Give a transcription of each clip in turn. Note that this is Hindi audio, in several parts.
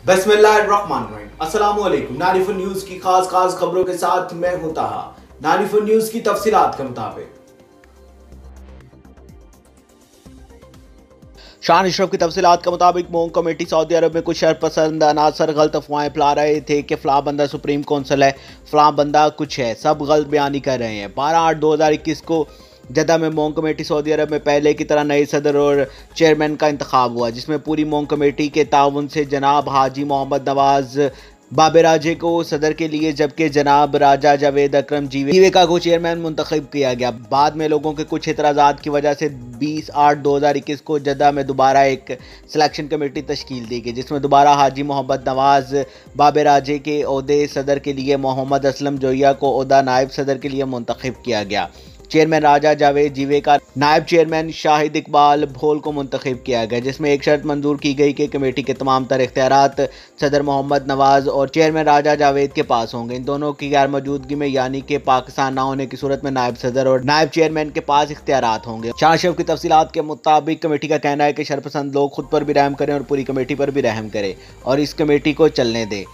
बिस्मिल्लाहिर्रहमानिर्रहीम। अस्सलामुअलैकुम। 94 न्यूज की खास खबरों के साथ मैं हूं ताहा। 94 न्यूज की तफसीलात के मुताबिक शान अशरफ की तफसीलात के मुताबिक मोंग कमेटी सऊदी अरब में कुछ शरपसंद अनासर गलत अफवाहें फैला रहे थे कि फला बंदा सुप्रीम कौंसिल है, फला बंदा कुछ है, सब गलत बयानी कर रहे हैं। 12/8/2021 को जद्दा में मोंग कमेटी सऊदी अरब में पहले की तरह नए सदर और चेयरमैन का इंतखाब हुआ, जिसमें पूरी मोंग कमेटी के ताउन से जनाब हाजी मोहम्मद नवाज बाबेराजे को सदर के लिए जबकि जनाब राजा जावेद अकरम जीवेका को चेयरमैन मुंतखब किया गया। बाद में लोगों के कुछ एतराज़ात की वजह से 20/8/2021 को जद्दा में दोबारा एक सिलेक्शन कमेटी तश्कील दी गई, जिसमें दोबारा हाजी मोहम्मद नवाज बाबेराजे के ओहदे सदर के लिए मोहम्मद असलम जोया को ओहदा नायब सदर के लिए मुंतखब किया गया। चेयरमैन राजा जावेद जीवेका नायब चेयरमैन शाहिद इकबाल भोल को मुंतखब किया गया, जिसमें एक शर्त मंजूर की गई कि कमेटी के तमाम तर इख्तियारात सदर मोहम्मद नवाज और चेयरमैन राजा जावेद के पास होंगे। इन दोनों की गैर मौजूदगी में यानी कि पाकिस्तान ना होने की सूरत में नायब सदर और नायब चेयरमैन के पास इख्तियारात होंगे। शान अशरफ की तफसीलात के मुताबिक कमेटी का कहना है कि शरपसंद लोग खुद पर भी रहम करें और पूरी कमेटी पर भी रहम करें और इस कमेटी को चलने दें।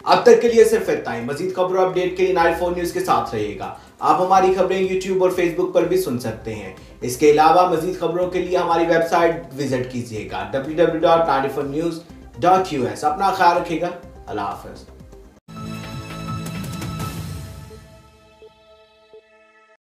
अब तक के लिए सिर्फ इतना ही। मजीद खबरों अपडेट के लिए 94 न्यूज के साथ रहिएगा। आप हमारी खबरें यूट्यूब और फेसबुक पर भी सुन सकते हैं। इसके अलावा मजीद खबरों के लिए हमारी वेबसाइट विजिट कीजिएगा www.94news.us। अपना ख्याल रखिएगा। अल्लाह हाफ़िज़।